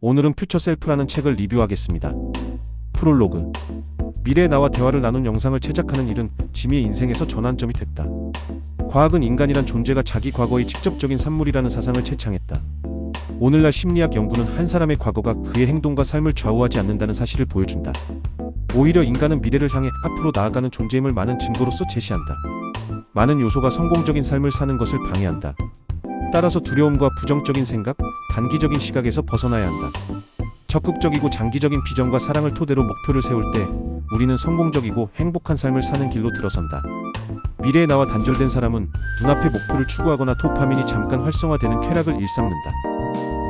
오늘은 퓨처셀프라는 책을 리뷰하겠습니다. 프롤로그. 미래의 나와 대화를 나눈 영상을 제작하는 일은 지미의 인생에서 전환점이 됐다. 과학은 인간이란 존재가 자기 과거의 직접적인 산물이라는 사상을 채창했다. 오늘날 심리학 연구는 한 사람의 과거가 그의 행동과 삶을 좌우하지 않는다는 사실을 보여준다. 오히려 인간은 미래를 향해 앞으로 나아가는 존재임을 많은 증거로서 제시한다. 많은 요소가 성공적인 삶을 사는 것을 방해한다. 따라서 두려움과 부정적인 생각, 단기적인 시각에서 벗어나야 한다. 적극적이고 장기적인 비전과 사랑을 토대로 목표를 세울 때 우리는 성공적이고 행복한 삶을 사는 길로 들어선다. 미래의 나와 단절된 사람은 눈앞의 목표를 추구하거나 도파민이 잠깐 활성화되는 쾌락을 일삼는다.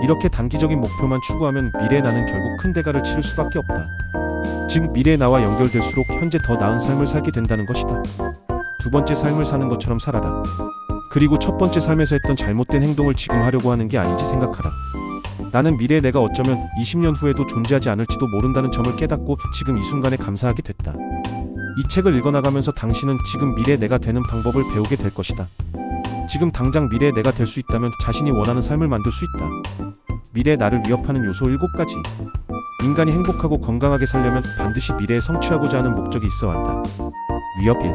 이렇게 단기적인 목표만 추구하면 미래의 나는 결국 큰 대가를 치를 수밖에 없다. 즉 미래의 나와 연결될수록 현재 더 나은 삶을 살게 된다는 것이다. 두 번째 삶을 사는 것처럼 살아라. 그리고 첫 번째 삶에서 했던 잘못된 행동을 지금 하려고 하는 게 아닌지 생각하라. 나는 미래의 내가 어쩌면 20년 후에도 존재하지 않을지도 모른다는 점을 깨닫고 지금 이 순간에 감사하게 됐다. 이 책을 읽어나가면서 당신은 지금 미래의 내가 되는 방법을 배우게 될 것이다. 지금 당장 미래의 내가 될 수 있다면 자신이 원하는 삶을 만들 수 있다. 미래의 나를 위협하는 요소 7가지. 인간이 행복하고 건강하게 살려면 반드시 미래에 성취하고자 하는 목적이 있어야 한다. 위협 1.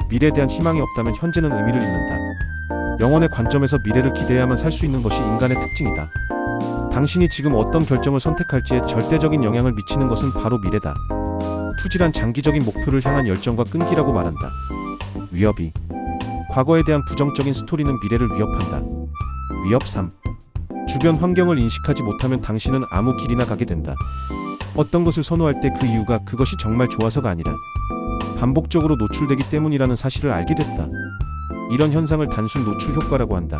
미래에 대한 희망이 없다면 현재는 의미를 잃는다. 영혼의 관점에서 미래를 기대해야만 살 수 있는 것이 인간의 특징이다. 당신이 지금 어떤 결정을 선택할지에 절대적인 영향을 미치는 것은 바로 미래다. 투질한 장기적인 목표를 향한 열정과 끈기라고 말한다. 위협 2. 과거에 대한 부정적인 스토리는 미래를 위협한다. 위협 3. 주변 환경을 인식하지 못하면 당신은 아무 길이나 가게 된다. 어떤 것을 선호할 때 그 이유가 그것이 정말 좋아서가 아니라 반복적으로 노출되기 때문이라는 사실을 알게 됐다. 이런 현상을 단순 노출 효과라고 한다.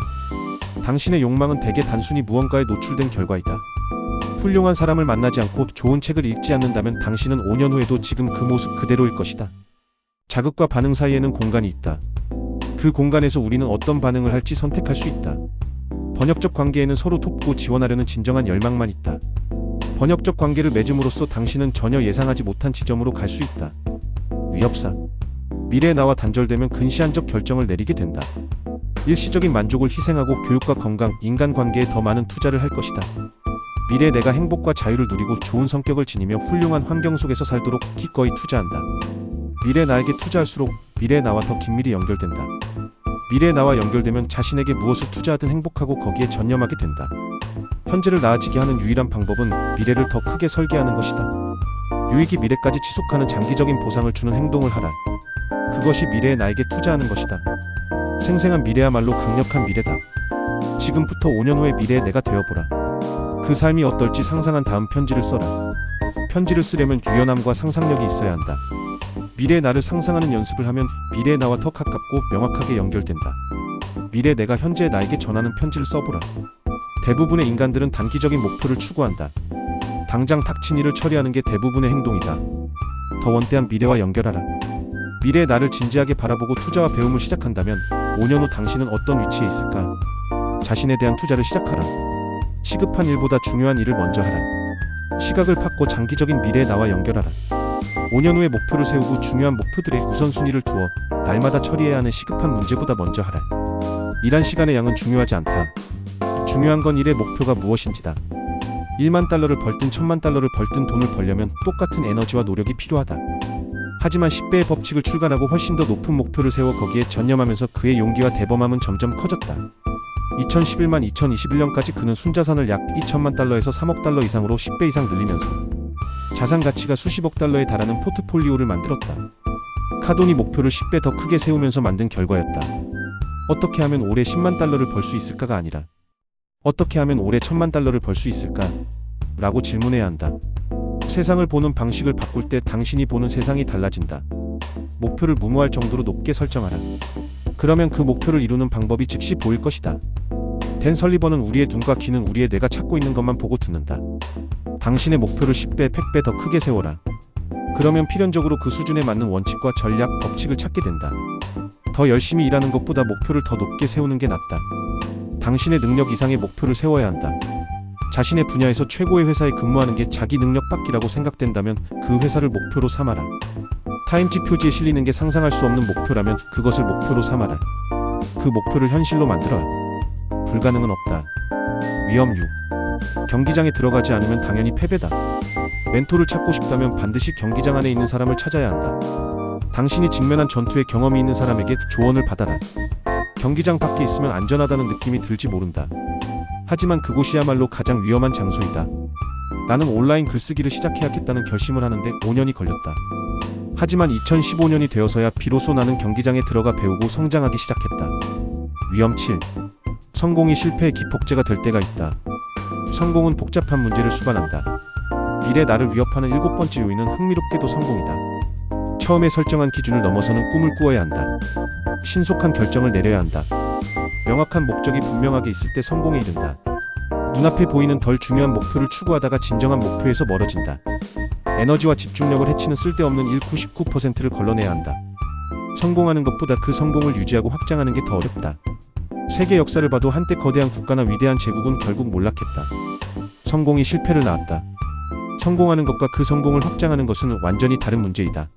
당신의 욕망은 대개 단순히 무언가에 노출된 결과이다. 훌륭한 사람을 만나지 않고 좋은 책을 읽지 않는다면 당신은 5년 후에도 지금 그 모습 그대로일 것이다. 자극과 반응 사이에는 공간이 있다. 그 공간에서 우리는 어떤 반응을 할지 선택할 수 있다. 번역적 관계에는 서로 돕고 지원하려는 진정한 열망만 있다. 번역적 관계를 맺음으로써 당신은 전혀 예상하지 못한 지점으로 갈 수 있다. 위협 4. 미래의 나와 단절되면 근시안적 결정을 내리게 된다. 일시적인 만족을 희생하고 교육과 건강, 인간관계에 더 많은 투자를 할 것이다. 미래의 내가 행복과 자유를 누리고 좋은 성격을 지니며 훌륭한 환경 속에서 살도록 기꺼이 투자한다. 미래의 나에게 투자할수록 미래의 나와 더 긴밀히 연결된다. 미래의 나와 연결되면 자신에게 무엇을 투자하든 행복하고 거기에 전념하게 된다. 현재를 나아지게 하는 유일한 방법은 미래를 더 크게 설계하는 것이다. 유익이 미래까지 지속하는 장기적인 보상을 주는 행동을 하라. 그것이 미래의 나에게 투자하는 것이다. 생생한 미래야말로 강력한 미래다. 지금부터 5년 후의 미래의 내가 되어보라. 그 삶이 어떨지 상상한 다음 편지를 써라. 편지를 쓰려면 유연함과 상상력이 있어야 한다. 미래의 나를 상상하는 연습을 하면 미래의 나와 더 가깝고 명확하게 연결된다. 미래의 내가 현재의 나에게 전하는 편지를 써보라. 대부분의 인간들은 단기적인 목표를 추구한다. 당장 닥친 일을 처리하는 게 대부분의 행동이다. 더 원대한 미래와 연결하라. 미래의 나를 진지하게 바라보고 투자와 배움을 시작한다면 5년 후 당신은 어떤 위치에 있을까? 자신에 대한 투자를 시작하라. 시급한 일보다 중요한 일을 먼저 하라. 시각을 팍고 장기적인 미래의 나와 연결하라. 5년 후에 목표를 세우고 중요한 목표들의 우선순위를 두어 날마다 처리해야 하는 시급한 문제보다 먼저 하라. 일한 시간의 양은 중요하지 않다. 중요한 건 일의 목표가 무엇인지다. 1만 달러를 벌든 1000만 달러를 벌든 돈을 벌려면 똑같은 에너지와 노력이 필요하다. 하지만 10배의 법칙을 출간하고 훨씬 더 높은 목표를 세워 거기에 전념하면서 그의 용기와 대범함은 점점 커졌다. 2011만 2021년까지 그는 순자산을 약 2천만 달러에서 3억 달러 이상으로 10배 이상 늘리면서 자산 가치가 수십억 달러에 달하는 포트폴리오를 만들었다. 카돈이 목표를 10배 더 크게 세우면서 만든 결과였다. 어떻게 하면 올해 10만 달러를 벌 수 있을까가 아니라 어떻게 하면 올해 1000만 달러를 벌 수 있을까? 라고 질문해야 한다. 세상을 보는 방식을 바꿀 때 당신이 보는 세상이 달라진다. 목표를 무모할 정도로 높게 설정하라. 그러면 그 목표를 이루는 방법이 즉시 보일 것이다. 댄 설리번은 우리의 눈과 귀는 우리의 뇌가 찾고 있는 것만 보고 듣는다. 당신의 목표를 10배, 100배 더 크게 세워라. 그러면 필연적으로 그 수준에 맞는 원칙과 전략, 법칙을 찾게 된다. 더 열심히 일하는 것보다 목표를 더 높게 세우는 게 낫다. 당신의 능력 이상의 목표를 세워야 한다. 자신의 분야에서 최고의 회사에 근무하는 게 자기 능력 받기라고 생각된다면 그 회사를 목표로 삼아라. 타임지 표지에 실리는 게 상상할 수 없는 목표라면 그것을 목표로 삼아라. 그 목표를 현실로 만들어라. 불가능은 없다. 위험 6. 경기장에 들어가지 않으면 당연히 패배다. 멘토를 찾고 싶다면 반드시 경기장 안에 있는 사람을 찾아야 한다. 당신이 직면한 전투에 경험이 있는 사람에게 조언을 받아라. 경기장 밖에 있으면 안전하다는 느낌이 들지 모른다. 하지만 그곳이야말로 가장 위험한 장소이다. 나는 온라인 글쓰기를 시작해야겠다는 결심을 하는데 5년이 걸렸다. 하지만 2015년이 되어서야 비로소 나는 경기장에 들어가 배우고 성장하기 시작했다. 위험 7. 성공이 실패의 기폭제가 될 때가 있다. 성공은 복잡한 문제를 수반한다. 미래 나를 위협하는 7번째 요인은 흥미롭게도 성공이다. 처음에 설정한 기준을 넘어서는 꿈을 꾸어야 한다. 신속한 결정을 내려야 한다. 명확한 목적이 분명하게 있을 때 성공에 이른다. 눈앞에 보이는 덜 중요한 목표를 추구하다가 진정한 목표에서 멀어진다. 에너지와 집중력을 해치는 쓸데없는 일 99%를 걸러내야 한다. 성공하는 것보다 그 성공을 유지하고 확장하는 게 더 어렵다. 세계 역사를 봐도 한때 거대한 국가나 위대한 제국은 결국 몰락했다. 성공이 실패를 낳았다. 성공하는 것과 그 성공을 확장하는 것은 완전히 다른 문제이다.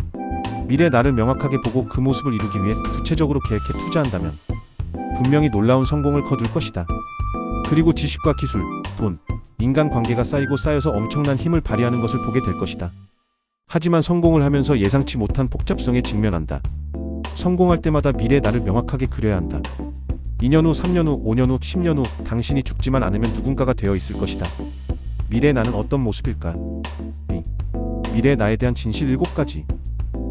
미래 나를 명확하게 보고 그 모습을 이루기 위해 구체적으로 계획해 투자한다면 분명히 놀라운 성공을 거둘 것이다. 그리고 지식과 기술, 돈, 인간관계가 쌓이고 쌓여서 엄청난 힘을 발휘하는 것을 보게 될 것이다. 하지만 성공을 하면서 예상치 못한 복잡성에 직면한다. 성공할 때마다 미래 나를 명확하게 그려야 한다. 2년 후, 3년 후, 5년 후, 10년 후 당신이 죽지만 않으면 누군가가 되어 있을 것이다. 미래 나는 어떤 모습일까? 미래 나에 대한 진실 7가지.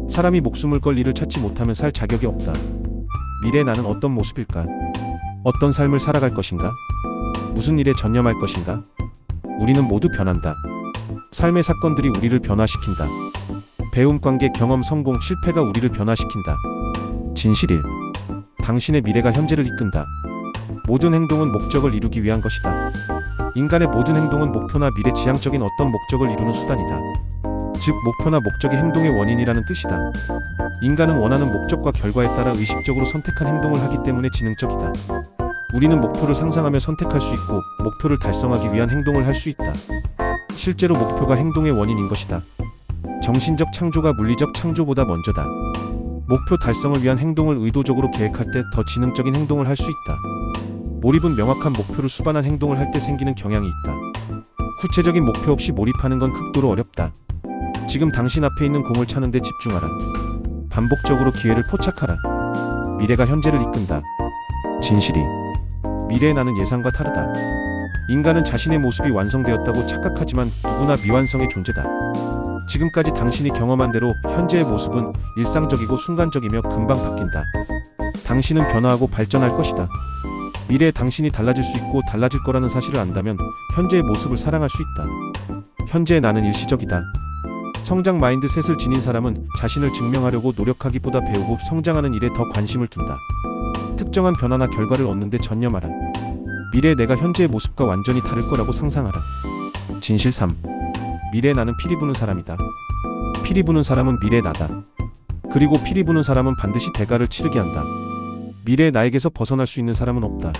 사람이 목숨을 걸 일을 찾지 못하면 살 자격이 없다. 미래 나는 어떤 모습일까? 어떤 삶을 살아갈 것인가? 무슨 일에 전념할 것인가? 우리는 모두 변한다. 삶의 사건들이 우리를 변화시킨다. 배움, 관계, 경험, 성공, 실패가 우리를 변화시킨다. 진실 1. 당신의 미래가 현재를 이끈다. 모든 행동은 목적을 이루기 위한 것이다. 인간의 모든 행동은 목표나 미래 지향적인 어떤 목적을 이루는 수단이다. 즉, 목표나 목적이 행동의 원인이라는 뜻이다. 인간은 원하는 목적과 결과에 따라 의식적으로 선택한 행동을 하기 때문에 지능적이다. 우리는 목표를 상상하며 선택할 수 있고 목표를 달성하기 위한 행동을 할 수 있다. 실제로 목표가 행동의 원인인 것이다. 정신적 창조가 물리적 창조보다 먼저다. 목표 달성을 위한 행동을 의도적으로 계획할 때 더 지능적인 행동을 할 수 있다. 몰입은 명확한 목표를 수반한 행동을 할 때 생기는 경향이 있다. 구체적인 목표 없이 몰입하는 건 극도로 어렵다. 지금 당신 앞에 있는 공을 차는 데 집중하라. 반복적으로 기회를 포착하라. 미래가 현재를 이끈다. 진실이 미래의 나는 예상과 다르다. 인간은 자신의 모습이 완성되었다고 착각하지만 누구나 미완성의 존재다. 지금까지 당신이 경험한 대로 현재의 모습은 일상적이고 순간적이며 금방 바뀐다. 당신은 변화하고 발전할 것이다. 미래의 당신이 달라질 수 있고 달라질 거라는 사실을 안다면 현재의 모습을 사랑할 수 있다. 현재의 나는 일시적이다. 성장 마인드셋을 지닌 사람은 자신을 증명하려고 노력하기보다 배우고 성장하는 일에 더 관심을 둔다. 특정한 변화나 결과를 얻는 데 전념하라. 미래의 내가 현재의 모습과 완전히 다를 거라고 상상하라. 진실 3. 미래의 나는 피리 부는 사람이다. 피리 부는 사람은 미래의 나다. 그리고 피리 부는 사람은 반드시 대가를 치르게 한다. 미래의 나에게서 벗어날 수 있는 사람은 없다.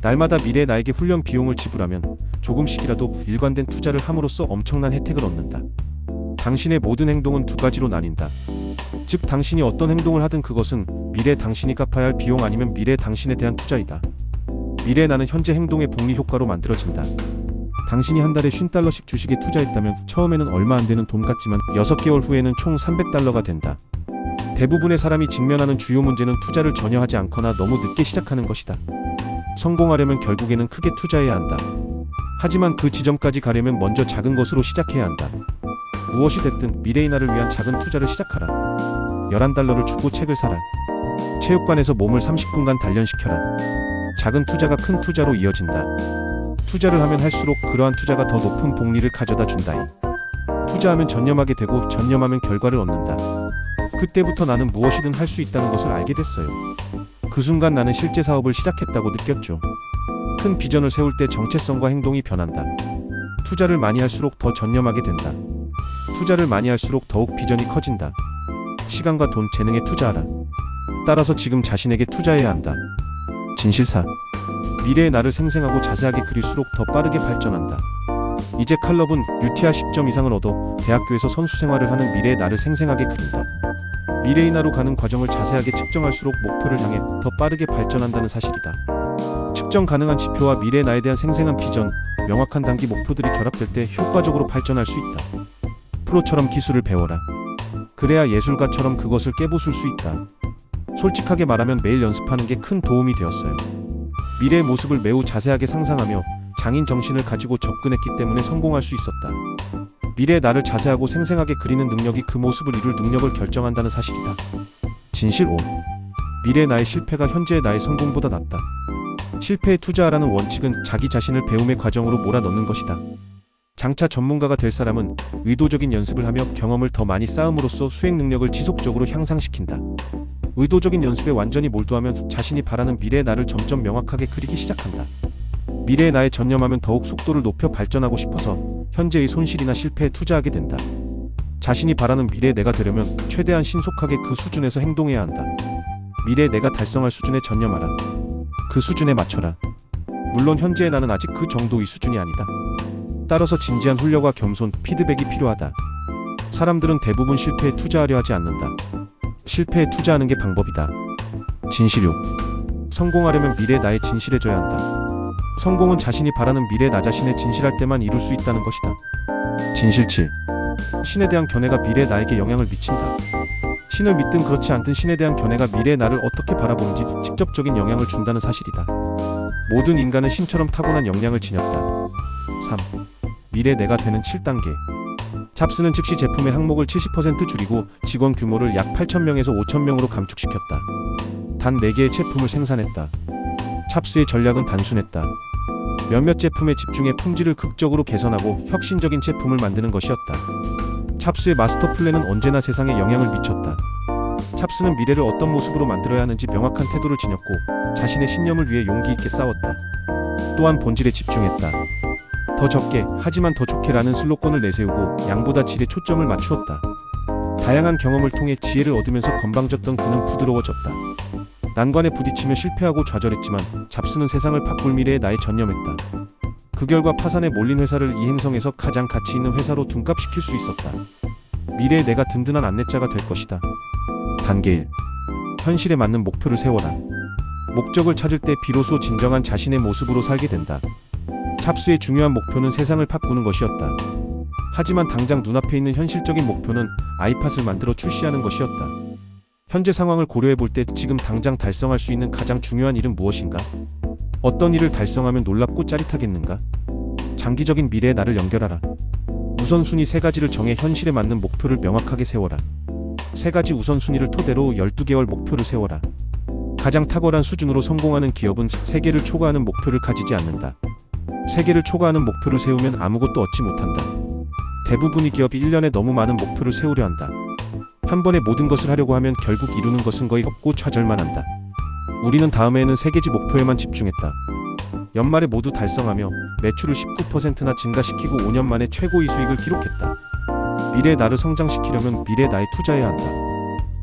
날마다 미래의 나에게 훈련 비용을 지불하면 조금씩이라도 일관된 투자를 함으로써 엄청난 혜택을 얻는다. 당신의 모든 행동은 두 가지로 나뉜다. 즉, 당신이 어떤 행동을 하든 그것은 미래의 당신이 갚아야 할 비용 아니면 미래의 당신에 대한 투자이다. 미래의 나는 현재 행동의 복리 효과로 만들어진다. 당신이 한 달에 $50씩 주식에 투자했다면 처음에는 얼마 안 되는 돈 같지만 6개월 후에는 총 $300가 된다. 대부분의 사람이 직면하는 주요 문제는 투자를 전혀 하지 않거나 너무 늦게 시작하는 것이다. 성공하려면 결국에는 크게 투자해야 한다. 하지만 그 지점까지 가려면 먼저 작은 것으로 시작해야 한다. 무엇이 됐든 미래의 나를 위한 작은 투자를 시작하라. $11를 주고 책을 사라. 체육관에서 몸을 30분간 단련시켜라. 작은 투자가 큰 투자로 이어진다. 투자를 하면 할수록 그러한 투자가 더 높은 복리를 가져다 준다이. 투자하면 전념하게 되고 전념하면 결과를 얻는다. 그때부터 나는 무엇이든 할 수 있다는 것을 알게 됐어요. 그 순간 나는 실제 사업을 시작했다고 느꼈죠. 큰 비전을 세울 때 정체성과 행동이 변한다. 투자를 많이 할수록 더 전념하게 된다. 투자를 많이 할수록 더욱 비전이 커진다. 시간과 돈, 재능에 투자하라. 따라서 지금 자신에게 투자해야 한다. 진실 4. 미래의 나를 생생하고 자세하게 그릴수록 더 빠르게 발전한다. 이제 칼럽은 UTR 10점 이상을 얻어 대학교에서 선수 생활을 하는 미래의 나를 생생하게 그린다. 미래의 나로 가는 과정을 자세하게 측정할수록 목표를 향해 더 빠르게 발전한다는 사실이다. 측정 가능한 지표와 미래의 나에 대한 생생한 비전, 명확한 단기 목표들이 결합될 때 효과적으로 발전할 수 있다. 프로처럼 기술을 배워라. 그래야 예술가처럼 그것을 깨부술 수 있다. 솔직하게 말하면 매일 연습하는 게 큰 도움이 되었어요. 미래의 모습을 매우 자세하게 상상하며 장인 정신을 가지고 접근했기 때문에 성공할 수 있었다. 미래의 나를 자세하고 생생하게 그리는 능력이 그 모습을 이룰 능력을 결정한다는 사실이다. 진실 5. 미래의 나의 실패가 현재의 나의 성공보다 낫다. 실패에 투자하라는 원칙은 자기 자신을 배움의 과정으로 몰아넣는 것이다. 장차 전문가가 될 사람은 의도적인 연습을 하며 경험을 더 많이 쌓음으로써 수행 능력을 지속적으로 향상시킨다. 의도적인 연습에 완전히 몰두하면 자신이 바라는 미래의 나를 점점 명확하게 그리기 시작한다. 미래의 나에 전념하면 더욱 속도를 높여 발전하고 싶어서 현재의 손실이나 실패에 투자하게 된다. 자신이 바라는 미래의 내가 되려면 최대한 신속하게 그 수준에서 행동해야 한다. 미래의 내가 달성할 수준에 전념하라. 그 수준에 맞춰라. 물론 현재의 나는 아직 그 정도의 수준이 아니다. 따라서 진지한 훈련과 겸손, 피드백이 필요하다. 사람들은 대부분 실패에 투자하려 하지 않는다. 실패에 투자하는 게 방법이다. 진실 6. 성공하려면 미래의 나에 진실해져야 한다. 성공은 자신이 바라는 미래의 나 자신에 진실할 때만 이룰 수 있다는 것이다. 진실 7. 신에 대한 견해가 미래의 나에게 영향을 미친다. 신을 믿든 그렇지 않든 신에 대한 견해가 미래의 나를 어떻게 바라보는지 직접적인 영향을 준다는 사실이다. 모든 인간은 신처럼 타고난 역량을 지녔다. 3. 미래의 내가 되는 7단계. 잡스는 즉시 제품의 항목을 70% 줄이고 직원 규모를 약 8,000명에서 5,000명으로 감축시켰다. 단 4개의 제품을 생산했다. 찹스의 전략은 단순했다. 몇몇 제품에 집중해 품질을 극적으로 개선하고 혁신적인 제품을 만드는 것이었다. 찹스의 마스터 플랜은 언제나 세상에 영향을 미쳤다. 찹스는 미래를 어떤 모습으로 만들어야 하는지 명확한 태도를 지녔고 자신의 신념을 위해 용기 있게 싸웠다. 또한 본질에 집중했다. 더 적게 하지만 더 좋게라는 슬로건을 내세우고 양보다 질에 초점을 맞추었다. 다양한 경험을 통해 지혜를 얻으면서 건방졌던 그는 부드러워졌다. 난관에 부딪히며 실패하고 좌절했지만 잡스는 세상을 바꿀 미래에 나에 전념했다. 그 결과 파산에 몰린 회사를 이 행성에서 가장 가치 있는 회사로 둔갑시킬 수 있었다. 미래의 내가 든든한 안내자가 될 것이다. 단계 1. 현실에 맞는 목표를 세워라. 목적을 찾을 때 비로소 진정한 자신의 모습으로 살게 된다. 찹스의 중요한 목표는 세상을 바꾸는 것이었다. 하지만 당장 눈앞에 있는 현실적인 목표는 아이팟을 만들어 출시하는 것이었다. 현재 상황을 고려해 볼 때 지금 당장 달성할 수 있는 가장 중요한 일은 무엇인가? 어떤 일을 달성하면 놀랍고 짜릿하겠는가? 장기적인 미래의 나를 연결하라. 우선순위 3가지를 정해 현실에 맞는 목표를 명확하게 세워라. 3가지 우선순위를 토대로 12개월 목표를 세워라. 가장 탁월한 수준으로 성공하는 기업은 3개를 초과하는 목표를 가지지 않는다. 3개를 초과하는 목표를 세우면 아무것도 얻지 못한다. 대부분의 기업이 1년에 너무 많은 목표를 세우려 한다. 한 번에 모든 것을 하려고 하면 결국 이루는 것은 거의 없고 좌절만 한다. 우리는 다음해에는 3개지 목표에만 집중했다. 연말에 모두 달성하며 매출을 19%나 증가시키고 5년 만에 최고의 수익을 기록했다. 미래의 나를 성장시키려면 미래의 나에 투자해야 한다.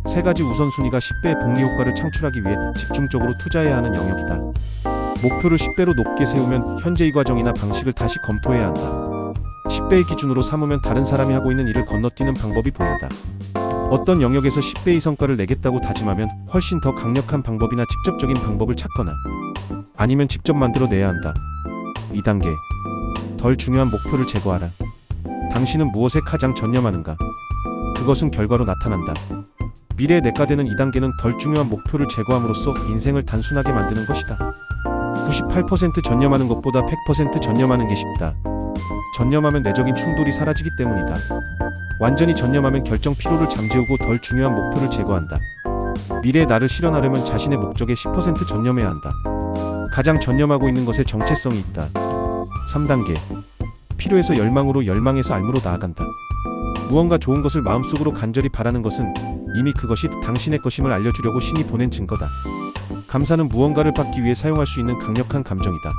3가지 우선순위가 10배의 복리 효과를 창출하기 위해 집중적으로 투자해야 하는 영역이다. 목표를 10배로 높게 세우면 현재의 과정이나 방식을 다시 검토해야 한다. 10배의 기준으로 삼으면 다른 사람이 하고 있는 일을 건너뛰는 방법이 보인다. 어떤 영역에서 10배의 성과를 내겠다고 다짐하면 훨씬 더 강력한 방법이나 직접적인 방법을 찾거나 아니면 직접 만들어내야 한다. 2단계. 덜 중요한 목표를 제거하라. 당신은 무엇에 가장 전념하는가? 그것은 결과로 나타난다. 미래의 내가 되는 2단계는 덜 중요한 목표를 제거함으로써 인생을 단순하게 만드는 것이다. 98% 전념하는 것보다 100% 전념하는 게 쉽다. 전념하면 내적인 충돌이 사라지기 때문이다. 완전히 전념하면 결정 피로를 잠재우고 덜 중요한 목표를 제거한다. 미래의 나를 실현하려면 자신의 목적에 10% 전념해야 한다. 가장 전념하고 있는 것에 정체성이 있다. 3단계. 필요해서 열망으로 열망해서 알무로 나아간다. 무언가 좋은 것을 마음속으로 간절히 바라는 것은 이미 그것이 당신의 것임을 알려주려고 신이 보낸 증거다. 감사는 무언가를 받기 위해 사용할 수 있는 강력한 감정이다.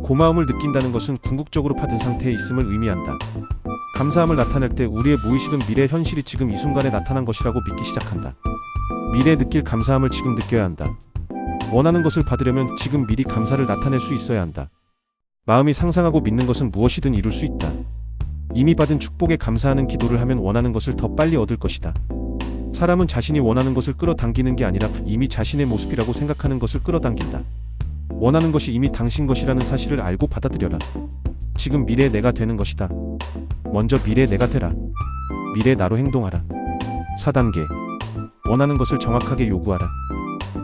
고마움을 느낀다는 것은 궁극적으로 받은 상태에 있음을 의미한다. 감사함을 나타낼 때 우리의 무의식은 미래의 현실이 지금 이 순간에 나타난 것이라고 믿기 시작한다. 미래에 느낄 감사함을 지금 느껴야 한다. 원하는 것을 받으려면 지금 미리 감사를 나타낼 수 있어야 한다. 마음이 상상하고 믿는 것은 무엇이든 이룰 수 있다. 이미 받은 축복에 감사하는 기도를 하면 원하는 것을 더 빨리 얻을 것이다. 사람은 자신이 원하는 것을 끌어당기는 게 아니라 이미 자신의 모습이라고 생각하는 것을 끌어당긴다. 원하는 것이 이미 당신 것이라는 사실을 알고 받아들여라. 지금 미래의 내가 되는 것이다. 먼저 미래의 내가 되라. 미래의 나로 행동하라. 4단계. 원하는 것을 정확하게 요구하라.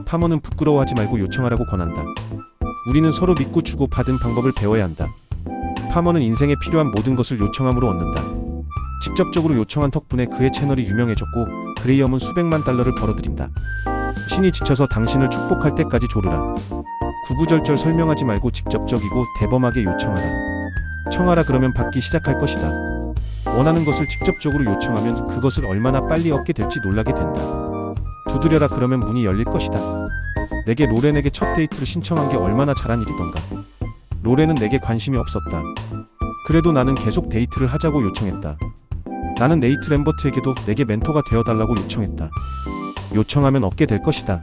파머는 부끄러워하지 말고 요청하라고 권한다. 우리는 서로 믿고 주고 받은 방법을 배워야 한다. 파머는 인생에 필요한 모든 것을 요청함으로 얻는다. 직접적으로 요청한 덕분에 그의 채널이 유명해졌고 그레이엄은 수백만 달러를 벌어들인다. 신이 지쳐서 당신을 축복할 때까지 조르라. 구구절절 설명하지 말고 직접적이고 대범하게 요청하라. 청하라 그러면 받기 시작할 것이다. 원하는 것을 직접적으로 요청하면 그것을 얼마나 빨리 얻게 될지 놀라게 된다. 두드려라 그러면 문이 열릴 것이다. 내게 로렌에게 첫 데이트를 신청한 게 얼마나 잘한 일이던가. 로렌은 내게 관심이 없었다. 그래도 나는 계속 데이트를 하자고 요청했다. 나는 네이트 램버트에게도 내게 멘토가 되어달라고 요청했다. 요청하면 얻게 될 것이다.